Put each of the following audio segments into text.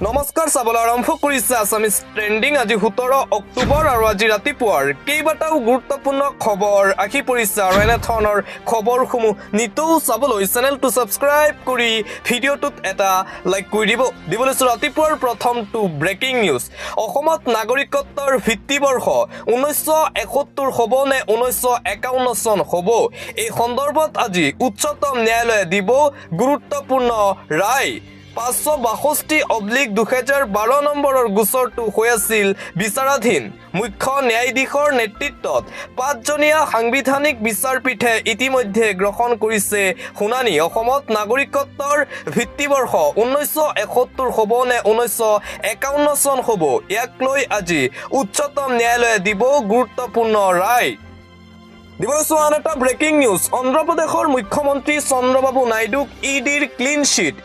নমস্কাৰ চাবলৈ আৰম্ভ কৰিছে আছামিজ ট্ৰেন্ডিং আজি 17 অক্টোবৰ আৰু আজি ৰাতিপুৱাৰ কেইবাটাও গুৰুত্বপূৰ্ণ খবৰ আহি পৰিছে আৰু এনে ধৰণৰ খবৰসমূহ নিতৌ চাবলৈ চেনেলটো সাবস্ক্ৰাইব কৰি ভিডিঅ'টোত এটা লাইক কৰি দিবলৈ ৰাতিপুৱাৰ প্ৰথমটো ব্ৰেকিং নিউজ অসমত নাগৰিকত্বৰ ভিত্তিবৰ্ষ 1971 হ'ব নে 1951 চন হ'ব এই সন্দৰ্ভত আজি উচ্চতম ন্যায়ালয়ে দিব গুৰুত্বপূৰ্ণ ৰায় 562/2012 নম্বৰৰ গোচৰটো হৈ আছিল বিচাৰাধীন মুখ্য ন্যায়াধীশৰ নেতৃত্বত 5জনীয়া সাংবিধানিক বিচাৰপীঠে ইতিমধ্যে গ্ৰহণ কৰিছে শুনানি অসমত নাগৰিকত্বৰ ভিত্তিবৰ্ষ 1971 হ'ব নে 1951 চন হ'ব ইয়াক লৈ আজি উচ্চতম ন্যায়ালয়ে দিব গুৰুত্বপূৰ্ণ ৰায় দিবলছোৱান এটা ব্ৰেকিং নিউজ অন্ধ্ৰপ্ৰদেশৰ মুখ্যমন্ত্ৰী চন্দ্ৰবাবু নাইডুক ইডিৰ ক্লিন চিট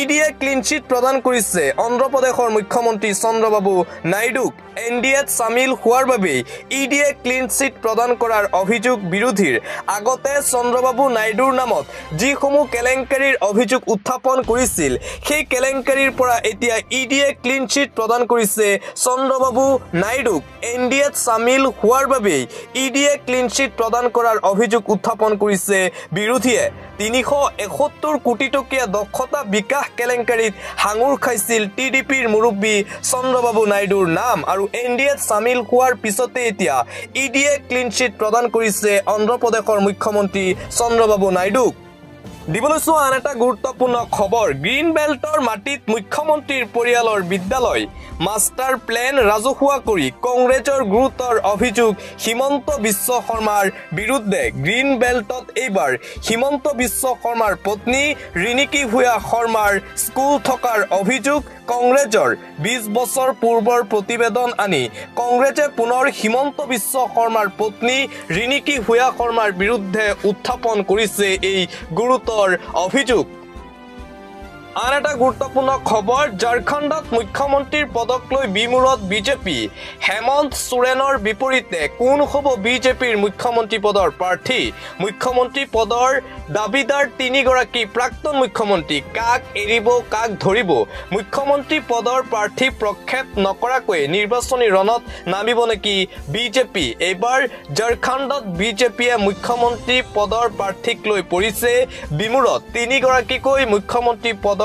ইডিয়ে ক্লিন চিট প্ৰদান কৰিছে অন্ধ্ৰপ্ৰদেশৰ মুখ্যমন্ত্ৰী চন্দ্ৰবাবু নাইডুক এনডিএত সামিল হোৱাৰ বাবে ইডিয়ে ক্লিন চিট প্ৰদান কৰাৰ অভিযোগ বিৰোধীৰ আগতে চন্দ্ৰবাবু নাইডুৰ নামত যিসমূহ কেলেংকাৰীৰ অভিযোগ উত্থাপন কৰিছিল সেই কেলেংকাৰীৰ পৰা এতিয়া ইডিয়ে ক্লিন চিট প্ৰদান কৰিছে চন্দ্ৰবাবু নাইডুক এনডিএত সামিল হোৱাৰ বাবে ইডিয়ে ক্লিন চিট প্ৰদান কৰাৰ অভিযোগ উত্থাপন কৰিছে বিৰোধীয়ে 371 কোটি টকীয়া দক্ষতা বিকাশ কেলেংকাৰীত হাঙুৰ খাইছিল টিডিপিৰ মুৰব্বী চন্দ্ৰবাবু নাইডুৰ নাম আৰু এনডিএত সামিল হোৱাৰ পিছতে এতিয়া ইডিয়ে ক্লিন চিট প্ৰদান কৰিছে অন্ধ্ৰপ্ৰদেশৰ মুখ্যমন্ত্ৰী চন্দ্ৰবাবু নাইডুক দিবলৈছো আন এটা গুৰুত্বপূৰ্ণ খবৰ গ্ৰীণ বেল্টৰ মাটিত মুখ্যমন্ত্ৰীৰ পৰিয়ালৰ বিদ্যালয় মাষ্টাৰ প্লেন ৰাজহুৱা কৰি কংগ্ৰেছৰ গুৰুতৰ অভিযোগ হিমন্ত বিশ্ব শৰ্মাৰ বিৰুদ্ধে গ্ৰীণ বেল্টত এইবাৰ হিমন্ত বিশ্ব শৰ্মাৰ পত্নী ৰিনিকি ভূঞা শৰ্মাৰ স্কুল থকাৰ অভিযোগ কংগ্ৰেছৰ 20 বছৰ পূৰ্বৰ প্ৰতিবেদন আনি কংগ্ৰেছে পুনৰ হিমন্ত বিশ্ব শৰ্মাৰ পত্নী ৰিনিকি ভূঞা শৰ্মাৰ বিৰুদ্ধে উত্থাপন কৰিছে এই গুৰুতৰ অভিযোগ আন এটা গুৰুত্বপূৰ্ণ খবৰ ঝাৰখণ্ডত মুখ্যমন্ত্ৰীৰ পদক লৈ বিমূৰত বিজেপি হেমন্ত সোৰেনৰ বিপৰীতে কোন হ'ব বিজেপিৰ মুখ্যমন্ত্ৰী পদৰ প্ৰাৰ্থী মুখ্যমন্ত্ৰী পদৰ দাবীদাৰ 3গৰাকী প্ৰাক্তন মুখ্যমন্ত্ৰী কাক এৰিব কাক ধৰিব মুখ্যমন্ত্ৰী পদৰ প্ৰাৰ্থী প্ৰক্ষেপ নকৰাকৈ নিৰ্বাচনী ৰণত নামিব নেকি বিজেপি এইবাৰ ঝাৰখণ্ডত বিজেপিয়ে মুখ্যমন্ত্ৰী পদৰ প্ৰাৰ্থীক লৈ পৰিছে বিমূৰত 3গৰাকীকৈ মুখ্যমন্ত্ৰী পদৰ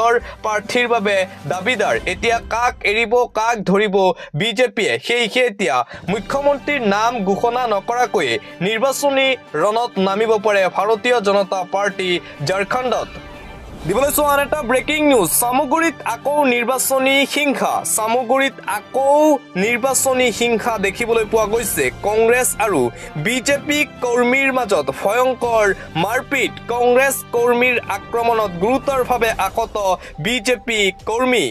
প্ৰাৰ্থীৰ বাবে দাবীদাৰ এতিয়া কাক এৰিব কাক ধৰিব বিজেপিয়ে সেইহে এতিয়া মুখ্যমন্ত্ৰীৰ নাম ঘোষণা নকৰাকৈ নিৰ্বাচনী ৰণত নামিব পাৰে ভাৰতীয় জনতা পাৰ্টি ঝাৰখণ্ডত দিবলৈছো আন এটা ব্ৰেকিং নিউজ সামগুৰিত আকৌ নিৰ্বাচনী হিংসা দেখিবলৈ পোৱা গৈছে কংগ্ৰেছ আৰু বিজেপি কৰ্মীৰ মাজত ভয়ংকৰ মাৰপিট কংগ্ৰেছ কৰ্মীৰ আক্ৰমণত গুৰুতৰভাৱে আহত বিজেপি কৰ্মী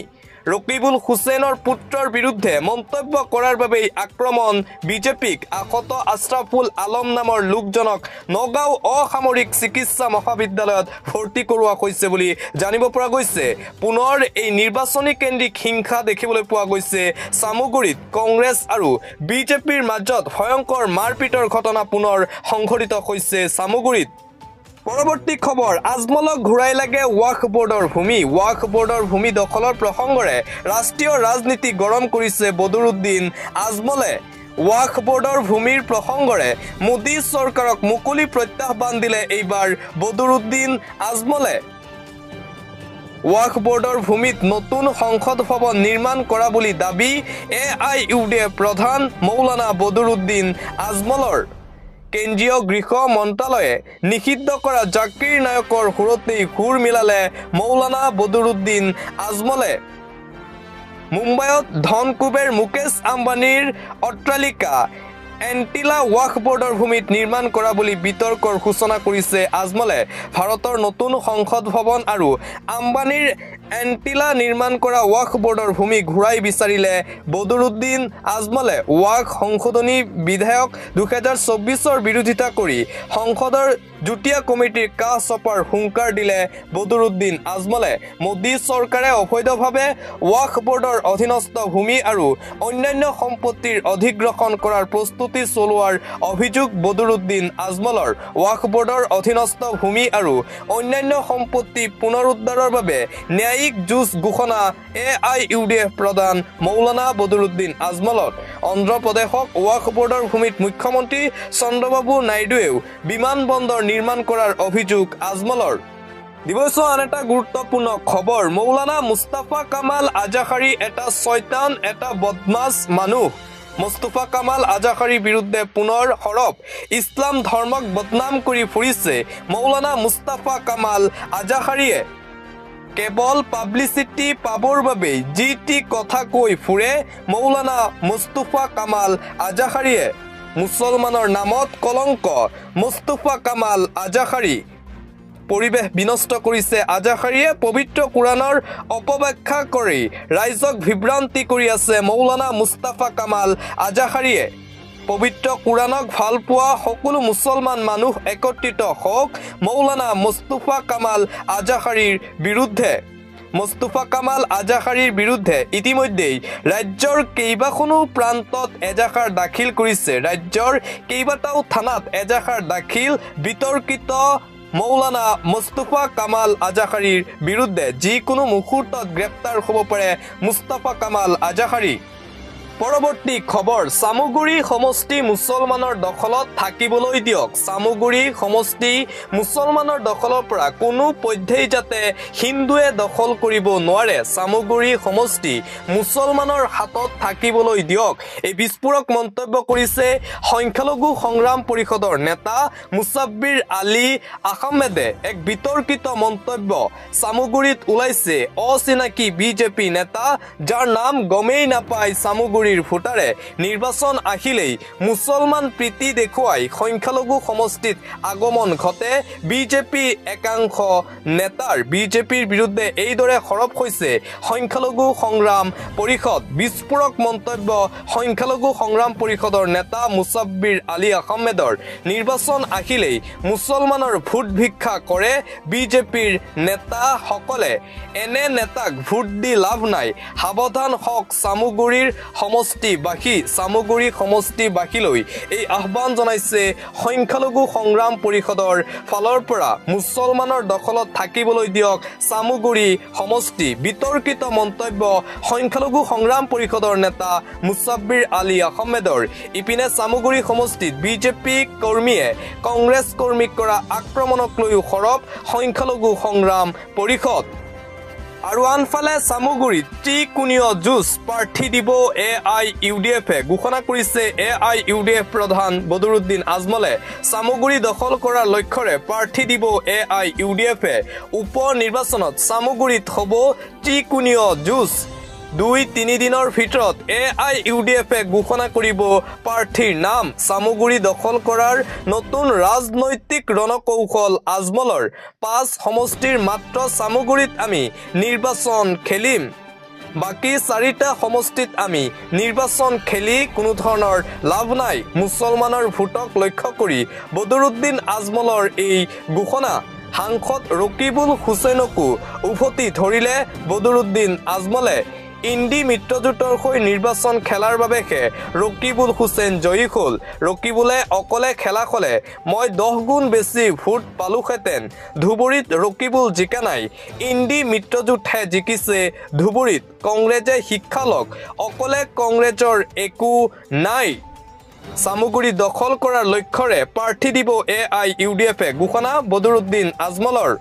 ৰকিবুল হুছেইনৰ পুত্ৰৰ বিৰুদ্ধে মন্তব্য কৰাৰ বাবে আক্ৰমণ বিজেপিক আহত আশৰাফুল আলম নামৰ লোকজনক নগাঁও অসামৰিক চিকিৎসা মহাবিদ্যালয়ত ভৰ্তি কৰোৱা হৈছে বুলি জানিব পৰা গৈছে পুনৰ এই নিৰ্বাচনী কেন্দ্ৰিক হিংসা দেখিবলৈ পোৱা গৈছে সামগুৰিত কংগ্ৰেছ আৰু বিজেপিৰ মাজত ভয়ংকৰ মাৰপিটৰ ঘটনা পুনৰ সংঘটিত হৈছে সামগুৰিত পৰৱৰ্তী খবৰ আজমলক ঘূৰাই লাগে ৱাকফ বোৰ্ডৰ ভূমি দখলৰ প্ৰসংগৰে ৰাষ্ট্ৰীয় ৰাজনীতি গৰম কৰিছে বদৰুদ্দিন আজমলে ৱাকফ বোৰ্ডৰ ভূমিৰ প্ৰসংগৰে মোদী চৰকাৰক মুকলি প্ৰত্যাহ্বান দিলে এইবাৰ বদৰুদ্দিন আজমলে ৱাকফ বোৰ্ডৰ ভূমিত নতুন সংসদ ভৱন নিৰ্মাণ কৰা বুলি দাবী AIUDF প্ৰধান মৌলানা বদৰুদ্দিন আজমলৰ কেন্দ্ৰীয় গৃহ মন্ত্ৰালয়ে নিষিদ্ধ কৰা জাকিৰ নায়কৰ সুৰতেই সুৰ মিলালে মৌলানা বদৰুদ্দিন আজমলে মুম্বাইত ধন কুবেৰ মুকেশ আম্বানীৰ অট্টালিকা এণ্টিলা ৱাকফ বোৰ্ডৰ ভূমিত নিৰ্মাণ কৰা বুলি বিতৰ্কৰ সূচনা কৰিছে আজমলে ভাৰতৰ নতুন সংসদ ভৱন আৰু আম্বানীৰ এণ্টিলা নিৰ্মাণ কৰা ৱাকফ বোৰ্ডৰ ভূমি ঘূৰাই বিচাৰিলে বদৰুদ্দিন আজমলে ৱাকফ সংশোধনী বিধেয়ক 2024ৰ বিৰোধিতা কৰি সংসদৰ যুটীয়া কমিটিৰ কাষ চপাৰ হুংকাৰ দিলে বদৰুদ্দিন আজমলে মোদী চৰকাৰে অবৈধভাৱে ৱাকফ বোৰ্ডৰ অধীনস্থ ভূমি আৰু অন্যান্য সম্পত্তিৰ অধিগ্ৰহণ কৰাৰ প্ৰস্তুতি চলোৱাৰ অভিযোগ বদৰুদ্দিন আজমলৰ ৱাকফ বোৰ্ডৰ অধীনস্থ ভূমি আৰু অন্যান্য সম্পত্তি পুনৰুদ্ধাৰৰ বাবে ন্যায় ন্যায়িক যুঁজ ঘোষণা AIUDF প্ৰধান মৌলানা বদৰুদ্দিন আজমলত অন্ধ্ৰপ্ৰদেশক ৱাকফ বোৰ্ডৰ ভূমিত মুখ্যমন্ত্ৰী চন্দ্ৰবাবু নাইডুৱেও বিমানবন্দৰ নিৰ্মাণ কৰাৰ অভিযোগ আজমলৰ দিবস আন এটা গুৰুত্বপূৰ্ণ খবৰ মৌলানা মুস্তাফা কামাল আজাহাৰী এটা শয়তান এটা বদমাছ মানুহ মুস্তাফা কামাল আজাহাৰীৰ বিৰুদ্ধে পুনৰ হৰপ ইছলাম ধৰ্মক বদনাম কৰি ফুৰিছে মৌলানা মুস্তাফা কামাল আজাহাৰীয়ে কেৱল পাব্লিচিটি পাবৰ বাবে যি টি কথা কৈ ফুৰে মৌলানা মুস্তাফা কামাল আজাহাৰীয়ে মুছলমানৰ নামত কলংক মুস্তাফা কামাল আজাহাৰী পৰিবেশ বিনষ্ট কৰিছে আজাহাৰীয়ে পবিত্ৰ কোৰানৰ অপব্যাখ্যা কৰি ৰাইজক বিভ্ৰান্তি কৰি আছে মৌলানা মুস্তাফা কামাল আজাহাৰীয়ে পবিত্ৰ কোৰানক ভাল পোৱা সকলো মুছলমান মানুহ একত্ৰিত হওক মৌলানা মুস্তাফা কামাল আজাহাৰীৰ বিৰুদ্ধে মুস্তাফা কামাল আজাহাৰীৰ বিৰুদ্ধে ইতিমধ্যেই ৰাজ্যৰ কেইবাখনো প্ৰান্তত এজাহাৰ দাখিল কৰিছে ৰাজ্যৰ কেইবাটাও থানাত এজাহাৰ দাখিল বিতৰ্কিত মৌলানা মুস্তাফা কামাল আজাহাৰীৰ বিৰুদ্ধে যিকোনো মুহূৰ্তত গ্ৰেপ্তাৰ হ'ব পাৰে মুস্তাফা কামাল আজাহাৰী পৰৱৰ্তী খবৰ সামগুৰি সমষ্টি মুছলমানৰ দখলত থাকিবলৈ দিয়ক সামগুৰি সমষ্টি মুছলমানৰ দখলৰ পৰা কোনো পধ্যেই যাতে হিন্দুৱে দখল কৰিব নোৱাৰে সামগুৰি সমষ্টি মুছলমানৰ হাতত থাকিবলৈ দিয়ক এই বিস্ফোৰক মন্তব্য কৰিছে সংখ্যালঘু সংগ্ৰাম পৰিষদৰ নেতা মুছাব্বিৰ আলী আহমেদে এক বিতৰ্কিত মন্তব্য সামগুৰিত ওলাইছে অচিনাকি বিজেপি নেতা যাৰ নাম গমেই নাপায় সামগুৰি ভোটাৰে নিৰ্বাচন আহিলেই মুছলমান প্ৰীতি দেখুৱাই সংখ্যালঘু সমষ্টিত আগমন ঘটে বিজেপি একাংশ নেতাৰ বিজেপিৰ বিৰুদ্ধে এইদৰে হৰপ হৈছে সংখ্যালঘু সংগ্ৰাম পৰিষদ বিস্ফোৰক মন্তব্য সংখ্যালঘু সংগ্ৰাম পৰিষদৰ নেতা মুছাব্বিৰ আলী আহমেদৰ নিৰ্বাচন আহিলেই মুছলমানৰ ভোট ভিক্ষা কৰে বিজেপিৰ নেতাসকলে এনে নেতাক ভোট দি লাভ নাই সাৱধান হওক সামগুৰিৰ সমষ্টিবাসী সামগুৰি সমষ্টিবাসীলৈ এই আহ্বান জনাইছে সংখ্যালঘু সংগ্ৰাম পৰিষদৰ ফালৰ পৰা মুছলমানৰ দখলত থাকিবলৈ দিয়ক সামগুৰি সমষ্টি বিতৰ্কিত মন্তব্য সংখ্যালঘু সংগ্ৰাম পৰিষদৰ নেতা মুছাব্বিৰ আলী আহমেদৰ ইপিনে সামগুৰি সমষ্টিত বিজেপি কৰ্মীয়ে কংগ্ৰেছ কৰ্মীক কৰা আক্ৰমণক লৈ হৰপ সংখ্যালঘু সংগ্ৰাম পৰিষদ আৰু আনফালে সামগুৰিত ত্ৰিকোণীয় যুঁজ প্ৰাৰ্থী দিব AIUDFে ঘোষণা কৰিছে AIUDF প্ৰধান বদৰুদ্দিন আজমলে সামগুৰি দখল কৰাৰ লক্ষ্যৰে প্ৰাৰ্থী দিব AIUDFে উপ নিৰ্বাচনত সামগুৰিত হ'ব ত্ৰিকোণীয় যুঁজ 2-3 দিনৰ ভিতৰত AIUDFে ঘোষণা কৰিব প্ৰাৰ্থীৰ নাম সামগুৰি দখল কৰাৰ নতুন ৰাজনৈতিক ৰণকৌশল আজমলৰ 5 সমষ্টিৰ মাত্ৰ সামগুৰিত আমি নিৰ্বাচন খেলিম বাকি 4টা সমষ্টিত আমি নিৰ্বাচন খেলি কোনো ধৰণৰ লাভ নাই মুছলমানৰ ভোটক লক্ষ্য কৰি বদৰুদ্দিন আজমলৰ এই ঘোষণা সাংসদ ৰকিবুল হুছেইনকো উভতি ধৰিলে বদৰুদ্দিন আজমলে ইন্দি মিত্ৰজোঁটৰ হৈ নিৰ্বাচন খেলাৰ বাবেহে ৰকিবুল হুছেইন জয়ী হ'ল ৰকিবুলে অকলে খেলা হলে মই 10 গুণ বেছি ভোট পালোহেঁতেন ধুবুৰীত ৰকিবুল জিকা নাই ইন্দি মিত্ৰজোঁটহে জিকিছে ধুবুৰীত কংগ্ৰেছে শিক্ষা লওক অকলে কংগ্ৰেছৰ একো নাই সামগুৰি দখল কৰাৰ লক্ষ্যৰে প্ৰাৰ্থী দিব AIUDFে ঘোষণা বদৰুদ্দিন আজমলৰ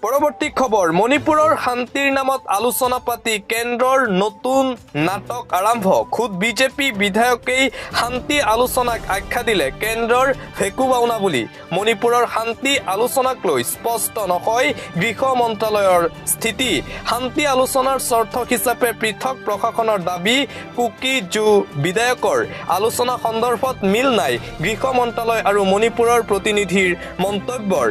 পৰৱৰ্তী খবৰ মণিপুৰৰ শান্তিৰ নামত আলোচনা পাতি কেন্দ্ৰৰ নতুন নাটক আৰম্ভ খুদ বিজেপি বিধায়কেই শান্তি আলোচনাক আখ্যা দিলে কেন্দ্ৰৰ ভেকুবাউনা বুলি মণিপুৰৰ শান্তি আলোচনাক লৈ স্পষ্ট নহয় গৃহ মন্ত্ৰালয়ৰ স্থিতি শান্তি আলোচনাৰ স্বাৰ্থ হিচাপে পৃথক প্ৰশাসনৰ দাবী কুকি জু বিধায়কৰ আলোচনা সন্দৰ্ভত মিল নাই গৃহ মন্ত্ৰালয় আৰু মণিপুৰৰ প্ৰতিনিধিৰ মন্তব্যৰ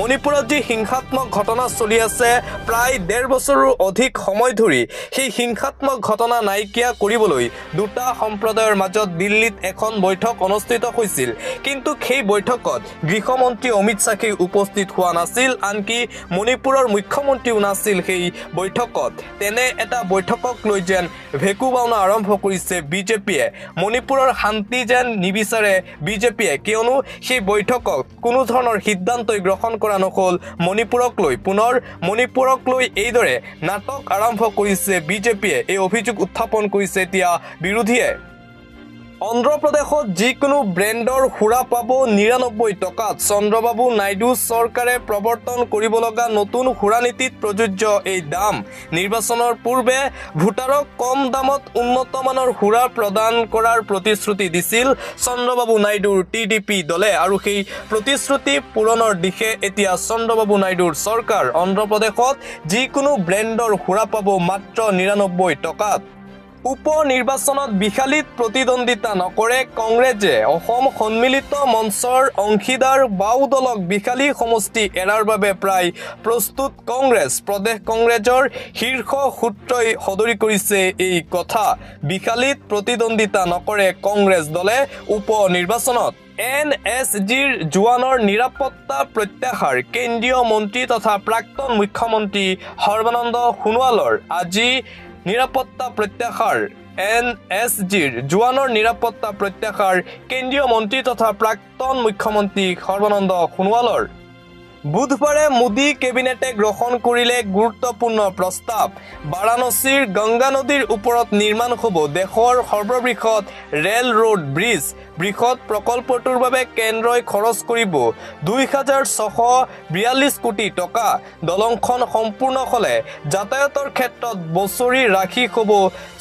মণিপুৰত যি হিংসাত্মক ঘটনা চলি আছে প্ৰায় 1.5 বছৰৰ অধিক সময় ধৰি সেই হিংসাত্মক ঘটনা নাইকিয়া কৰিবলৈ দুটা সম্প্ৰদায়ৰ মাজত দিল্লীত এখন বৈঠক অনুষ্ঠিত হৈছিল কিন্তু সেই বৈঠকত গৃহমন্ত্ৰী অমিত শ্বাহে উপস্থিত হোৱা নাছিল আনকি মণিপুৰৰ মুখ্যমন্ত্ৰীও নাছিল সেই বৈঠকত তেনে এটা বৈঠকক লৈ যেন ভেকুবাউনা আৰম্ভ কৰিছে বিজেপিয়ে মণিপুৰৰ শান্তি যেন নিবিচাৰে বিজেপিয়ে কিয়নো সেই বৈঠকত কোনো ধৰণৰ সিদ্ধান্ত গ্ৰহণ কৰা নহ'ল মণিপুৰক লৈ পুনৰ মণিপুৰক লৈ এইদৰে নাটক আৰম্ভ কৰিছে বিজেপিয়ে এই অভিযোগ উত্থাপন কৰিছে এতিয়া বিৰোধীয়ে অন্ধ্ৰপ্ৰদেশত যিকোনো ব্ৰেণ্ডৰ সুৰা পাব ৯৯ টকাত চন্দ্ৰবাবু নাইডু চৰকাৰে প্ৰৱৰ্তন কৰিব লগা নতুন সুৰা নীতিত প্ৰযোজ্য এই দাম নিৰ্বাচনৰ পূৰ্বে ভোটাৰক কম দামত উন্নতমানৰ সুৰা প্ৰদান কৰাৰ প্ৰতিশ্ৰুতি দিছিল চন্দ্ৰবাবু নাইডুৰ টিডিপি দলে আৰু সেই প্ৰতিশ্ৰুতি পূৰণৰ দিশে এতিয়া চন্দ্ৰবাবু নাইডুৰ চৰকাৰ অন্ধ্ৰপ্ৰদেশত যিকোনো ব্ৰেণ্ডৰ সুৰা পাব মাত্ৰ ৯৯ টকাত উপ-নিৰ্বাচনত বিশালিত প্ৰতিদ্বন্দ্বিতা নকৰে কংগ্ৰেছে অসম সন্মিলিত মঞ্চৰ অংশীদাৰ বাও দলক বিশালী সমষ্টি এৰাৰ বাবে প্ৰায় প্ৰস্তুত কংগ্ৰেছ প্ৰদেশ কংগ্ৰেছৰ শীৰ্ষ সূত্ৰই সদৰি কৰিছে এই কথা বিশালিত প্ৰতিদ্বন্দ্বিতা নকৰে কংগ্ৰেছ দলে উপ-নিৰ্বাচনত NSGৰ জোৱানৰ নিৰাপত্তা প্ৰত্যাহাৰ কেন্দ্ৰীয় মন্ত্ৰী তথা প্ৰাক্তন মুখ্যমন্ত্ৰী সৰ্বানন্দ সোণোৱালৰ আজি নিৰাপত্তা প্ৰত্যাহাৰ NSGৰ জোৱানৰ নিৰাপত্তা প্ৰত্যাহাৰ কেন্দ্ৰীয় মন্ত্ৰী তথা প্ৰাক্তন মুখ্যমন্ত্ৰী সৰ্বানন্দ সোণোৱালৰ বুধবাৰে মোদী কেবিনেটে গ্ৰহণ কৰিলে গুৰুত্বপূৰ্ণ প্ৰস্তাৱ বাৰাণসীৰ গংগা নদীৰ ওপৰত নিৰ্মাণ হ'ব দেশৰ সৰ্ববৃহৎ ৰেল ৰোড ব্ৰিজ বৃহৎ প্ৰকল্পটোৰ বাবে কেন্দ্ৰই খৰচ কৰিব ২,৬৪২ কোটি টকা দলংখন সম্পূৰ্ণ হ'লে যাতায়াতৰ ক্ষেত্ৰত বছৰি ৰাখি হ'ব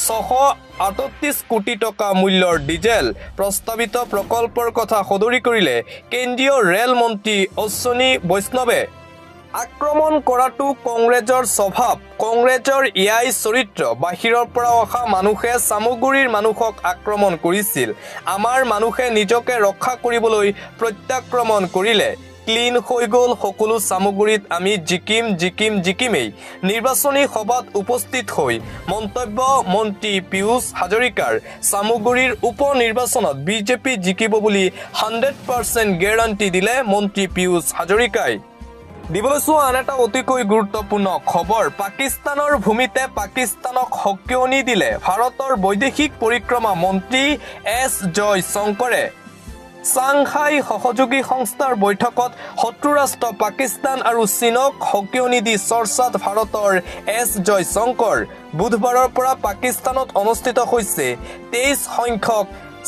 ৬৩৮ কোটি টকা মূল্যৰ ডিজেল প্ৰস্তাৱিত প্ৰকল্পৰ কথা সদৰি কৰিলে কেন্দ্ৰীয় ৰেল মন্ত্ৰী অশ্বিনী বৈষ্ণৱে আক্ৰমণ কৰাটো কংগ্ৰেছৰ স্বভাৱ কংগ্ৰেছৰ ইয়াই চৰিত্ৰ বাহিৰৰ পৰা অহা মানুহে সামগুৰিৰ মানুহক আক্ৰমণ কৰিছিল আমাৰ মানুহে নিজকে ৰক্ষা কৰিবলৈ প্ৰত্যাক্ৰমণ কৰিলে ক্লিন হৈ গ'ল সকলো সামগুৰিত আমি জিকিমেই নিৰ্বাচনী সভাত উপস্থিত হৈ মন্তব্য মন্ত্ৰী পীয়ুষ হাজৰিকাৰ সামগুৰিৰ উপ নিৰ্বাচনত বিজেপি জিকিব বুলি 100% গ্যাৰান্টি দিলে মন্ত্ৰী পীয়ুষ হাজৰিকাই দিবলৈছো আন এটা অতিকৈ গুৰুত্বপূৰ্ণ খবৰ পাকিস্তানৰ ভূমিতে পাকিস্তানক হকিয়নি দিলে ভাৰতৰ বৈদেশিক পৰিক্ৰমা মন্ত্ৰী এছ জয়শংকৰে সাংহাই সহযোগী সংস্থাৰ বৈঠকত শত্ৰু ৰাষ্ট্ৰ পাকিস্তান আৰু চীনক হকিয়নি দি চৰ্চাত ভাৰতৰ এছ জয়শংকৰ বুধবাৰৰ পৰা পাকিস্তানত অনুষ্ঠিত হৈছে 23 সংখ্যক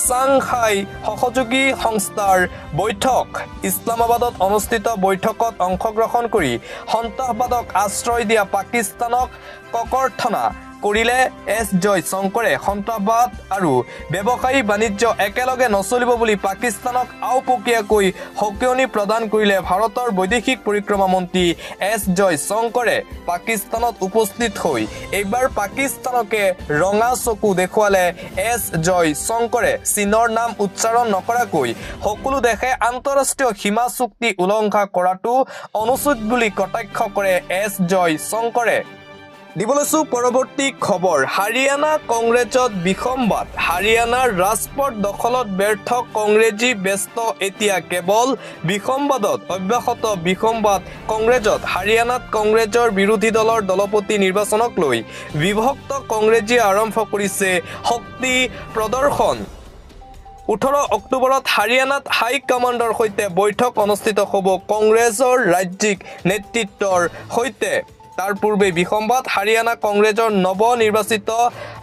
সাংহাই সহযোগী সংস্থাৰ বৈঠক ইছলামাবাদত অনুষ্ঠিত বৈঠকত অংশগ্ৰহণ কৰি সন্ত্ৰাসবাদক আশ্ৰয় দিয়া পাকিস্তানক ককৰ্থনা কৰিলে এছ জয়শংকৰে সন্ত্ৰাসবাদ আৰু ব্যৱসায়ী বাণিজ্য একেলগে নচলিব বুলি পাকিস্তানক আওপকীয়াকৈ হকিয়নি প্ৰদান কৰিলে ভাৰতৰ বৈদেশিক পৰিক্ৰমা মন্ত্ৰী এছ জয়শংকৰে পাকিস্তানত উপস্থিত হৈ এইবাৰ পাকিস্তানকে ৰঙা চকু দেখুৱালে এছ জয়শংকৰে চীনৰ নাম উচ্চাৰণ নকৰাকৈ সকলো দেশে আন্তঃৰাষ্ট্ৰীয় সীমা চুক্তি উলংঘা কৰাটো অনুচিত বুলি কটাক্ষ কৰে এছ জয়শংকৰে দিবলৈছো পৰৱৰ্তী খবৰ হাৰিয়ানা কংগ্ৰেছত বিসম্বাদ হাৰিয়ানাৰ ৰাজপথ দখলত ব্যৰ্থ কংগ্ৰেছী ব্যস্ত এতিয়া কেৱল বিসম্বাদত অব্যাহত বিসম্বাদ কংগ্ৰেছত হাৰিয়ানাত কংগ্ৰেছৰ বিৰোধী দলৰ দলপতি নিৰ্বাচনক লৈ বিভক্ত কংগ্ৰেছী আৰম্ভ কৰিছে শক্তি প্ৰদৰ্শন 18 অক্টোবৰত হাৰিয়ানাত হাই কমাণ্ডৰ সৈতে বৈঠক অনুষ্ঠিত হ'ব কংগ্ৰেছৰ ৰাজ্যিক নেতৃত্বৰ সৈতে তাৰ পূৰ্বে বিসম্বাদ হাৰিয়ানা কংগ্ৰেছৰ নৱ নিৰ্বাচিত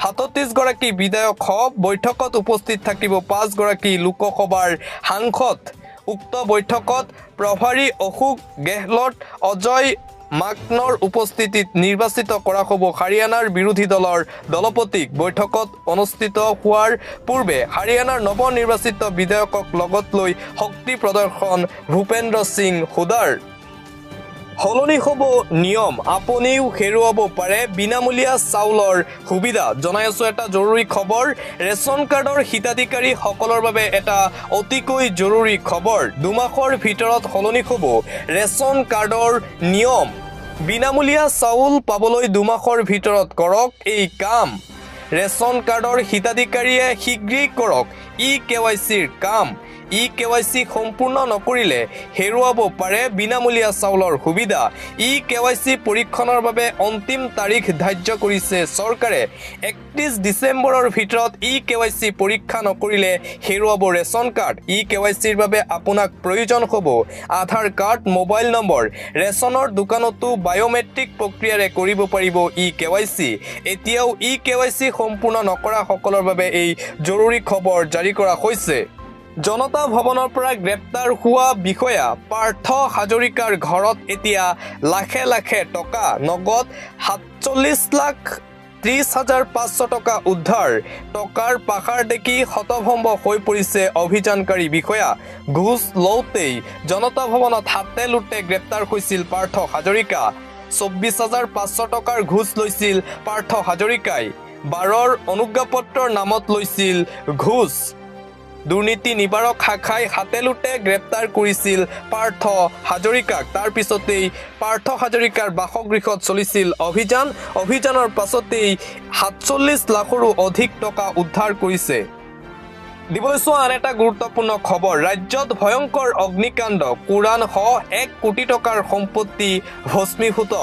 ৩৭ গৰাকী বিধায়ক বৈঠকত উপস্থিত থাকিব 5 গৰাকী লোকসভাৰ সাংসদ উক্ত বৈঠকত প্ৰভাৰী অশোক গেহলট অজয় মাকনৰ উপস্থিতিত নিৰ্বাচিত কৰা হ'ব হাৰিয়ানাৰ বিৰোধী দলৰ দলপতিক বৈঠকত অনুষ্ঠিত হোৱাৰ পূৰ্বে হাৰিয়ানাৰ নৱ নিৰ্বাচিত বিধায়কক লগত লৈ শক্তি প্ৰদৰ্শন ভূপেন্দ্ৰ সিং হুদাৰ হলনি হ'ব নিয়ম আপুনিও হেৰুৱাব পাৰে বিনামূলীয়া চাউলৰ সুবিধা জনাই আছো এটা জৰুৰী খবৰ ৰেচন কাৰ্ডৰ হিতাধিকাৰী সকলৰ বাবে এটা অতিকৈ জৰুৰী খবৰ দুমাহৰ ভিতৰত হলনি হ'ব ৰেচন কাৰ্ডৰ নিয়ম বিনামূলীয়া চাউল পাবলৈ দুমাহৰ ভিতৰত কৰক এই কাম ৰেচন কাৰ্ডৰ হিতাধিকাৰীয়ে শীঘ্ৰেই কৰক KYCৰ কাম ই-KYC সম্পূৰ্ণ নকৰিলে হেৰুৱাব পাৰে বিনামূলীয়া চাউলৰ সুবিধা ই-KYC পৰীক্ষণৰ বাবে অন্তিম তাৰিখ ধাৰ্য কৰিছে চৰকাৰে 31 ডিচেম্বৰৰ ভিতৰত ই-KYC পৰীক্ষা নকৰিলে হেৰুৱাব ৰেচন কাৰ্ড ই-KYCৰ বাবে আপোনাক প্ৰয়োজন হ'ব আধাৰ কাৰ্ড মোবাইল নম্বৰ ৰেচনৰ দোকানতো বায়োমেট্ৰিক প্ৰক্ৰিয়াৰে কৰিব পাৰিব ই-KYC এতিয়াও ই-KYC সম্পূৰ্ণ নকৰা সকলৰ বাবে এই জৰুৰী খবৰ জাৰি কৰা হৈছে জনতা ভৱনৰ পৰা গ্ৰেপ্তাৰ হোৱা বিষয়া পাৰ্থ হাজৰিকাৰ ঘৰত এতিয়া লাখে লাখে টকা নগদ 47,30,500 টকা উদ্ধাৰ টকাৰ পাহাৰ দেখি হতভম্ব হৈ পৰিছে অভিযানকাৰী বিষয়া ঘুষ লওঁতেই জনতা ভৱনত হাতে লুটে গ্ৰেপ্তাৰ হৈছিল পাৰ্থ হাজৰিকা 24,500 টকাৰ ঘুষ লৈছিল পাৰ্থ হাজৰিকাই 12ৰ অনুজ্ঞাপত্ৰৰ নামত লৈছিল ঘুষ দুৰ্নীতি নিবাৰক শাখাই হাতে লুটে গ্ৰেপ্তাৰ কৰিছিল পাৰ্থ হাজৰিকাক তাৰ পিছতেই পাৰ্থ হাজৰিকাৰ বাসগৃহত চলিছিল অভিযানৰ পাছতেই 47 লাখৰো অধিক টকা উদ্ধাৰ কৰিছে দিবলৈ চোৱা আন এটা গুৰুত্বপূৰ্ণ খবৰ ৰাজ্যত ভয়ংকৰ অগ্নিকাণ্ড কোৰাণসহ 1 কোটি টকাৰ সম্পত্তি ভস্মীভূত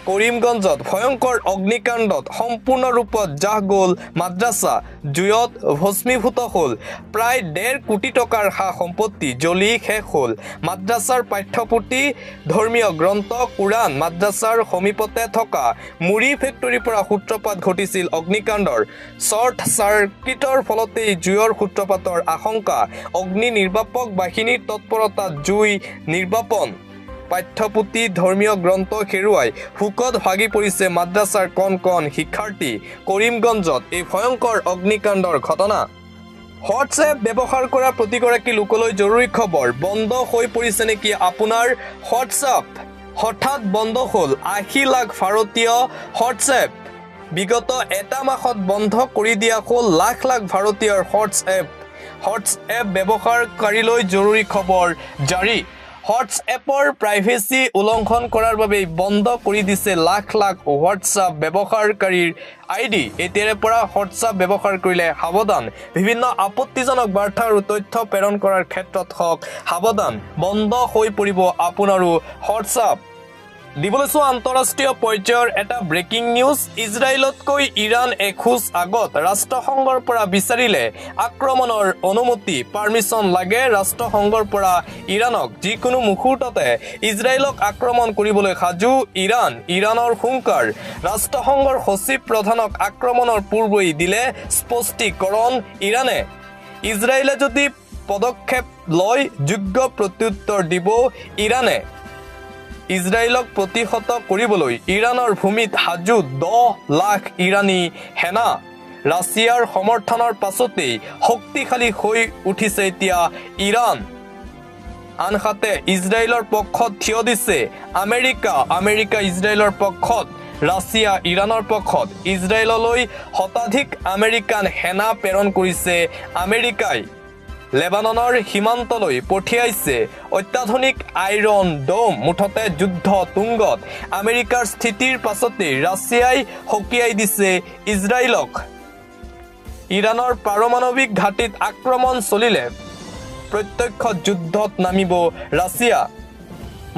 কৰিমগঞ্জত ভয়ংকৰ অগ্নিকাণ্ডত সম্পূৰ্ণৰূপত জাহ গ'ল মাদ্ৰাছা জুয়ত ভস্মীভূত হ'ল প্ৰায় 1.5 কোটি টকাৰ সা সম্পত্তি জ্বলি শেষ হ'ল মাদ্ৰাছাৰ পাঠ্যপুথি ধৰ্মীয় গ্ৰন্থ কোৰাণ মাদ্ৰাছাৰ সমীপতে থকা মুড়ি ফেক্টৰীৰ পৰা সূত্ৰপাত ঘটিছিল অগ্নিকাণ্ডৰ শ্বৰ্ট চাৰ্কিটৰ ফলতেই জুয়ৰ সূত্ৰপাতৰ আশংকা অগ্নি নিৰ্বাপক বাহিনীৰ তৎপৰতাত জুই নিৰ্বাপন পাঠ্যপুথি ধৰ্মীয় গ্ৰন্থ হেৰুৱাই হুকত ভাগি পৰিছে মাদ্ৰাছাৰ কণ শিক্ষাৰ্থী কৰিমগঞ্জত এই ভয়ংকৰ অগ্নিকাণ্ডৰ ঘটনা হোৱাটছএপ ব্যৱহাৰ কৰা প্ৰতিগৰাকী লোকলৈ জৰুৰী খবৰ বন্ধ হৈ পৰিছে নেকি আপোনাৰ হোৱাটছএপ হঠাৎ বন্ধ হ'ল 80 লাখ ভাৰতীয় হোৱাটছএপ বিগত এটা মাহত বন্ধ কৰি দিয়া হ'ল লাখ লাখ ভাৰতীয়ৰ হোৱাটছএপ ব্যৱহাৰকাৰীলৈ জৰুৰী খবৰ জাৰি হোৱাটছএপৰ প্ৰাইভেচি উলংঘন কৰাৰ বাবে বন্ধ কৰি দিছে লাখ লাখ হোৱাটছএপ ব্যৱহাৰকাৰীৰ আইডি এতিয়াৰে পৰা হোৱাটছএপ ব্যৱহাৰ কৰিলে সাৱধান বিভিন্ন আপত্তিজনক বাৰ্তা আৰু তথ্য প্ৰেৰণ কৰাৰ ক্ষেত্ৰত হওক সাৱধান বন্ধ হৈ পৰিব আপোনাৰো হোৱাটছএপ দিবলৈ চোৱা আন্তঃৰাষ্ট্ৰীয় পৰ্যায়ৰ এটা ব্ৰেকিং নিউজ ইজৰাইলতকৈ ইৰাণ এখোজ আগত ৰাষ্ট্ৰসংঘৰ পৰা বিচাৰিলে আক্ৰমণৰ অনুমতি পাৰ্মিশন লাগে ৰাষ্ট্ৰসংঘৰ পৰা ইৰাণক যিকোনো মুহূৰ্ততে ইজৰাইলক আক্ৰমণ কৰিবলৈ সাজু ইৰাণৰ হুংকাৰ ৰাষ্ট্ৰসংঘৰ সচিব প্ৰধানক আক্ৰমণৰ পূৰ্বেই দিলে স্পষ্টীকৰণ ইৰাণে ইজৰাইলে যদি পদক্ষেপ লয় যোগ্য প্ৰত্যুত্তৰ দিব ইৰাণে ইজৰাইলক প্ৰতিহত কৰিবলৈ ইৰাণৰ ভূমিত সাজু 10 লাখ ইৰাণী সেনা ৰাছিয়াৰ সমৰ্থনৰ পাছতেই শক্তিশালী হৈ উঠিছে এতিয়া ইৰাণ আনহাতে ইজৰাইলৰ পক্ষত থিয় দিছে আমেৰিকা ইজৰাইলৰ পক্ষত ৰাছিয়া ইৰাণৰ পক্ষত ইজৰাইললৈ শতাধিক আমেৰিকান সেনা প্ৰেৰণ কৰিছে আমেৰিকাই লেবাননৰ সীমান্তলৈ পঠিয়াইছে অত্যাধুনিক আইৰন ডোম মুঠতে যুদ্ধ তুংগত আমেৰিকাৰ স্থিতিৰ পাছতে ৰাছিয়াই হকিয়াই দিছে ইজৰাইলক ইৰাণৰ পাৰমাণৱিক ঘাটিত আক্ৰমণ চলিলে প্ৰত্যক্ষ যুদ্ধত নামিব ৰাছিয়া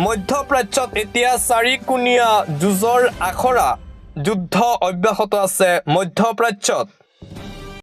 মধ্যপ্ৰাচ্যত এতিয়া চাৰিকোণীয়া যুঁজৰ আখৰা যুদ্ধ অব্যাহত আছে মধ্যপ্ৰাচ্যত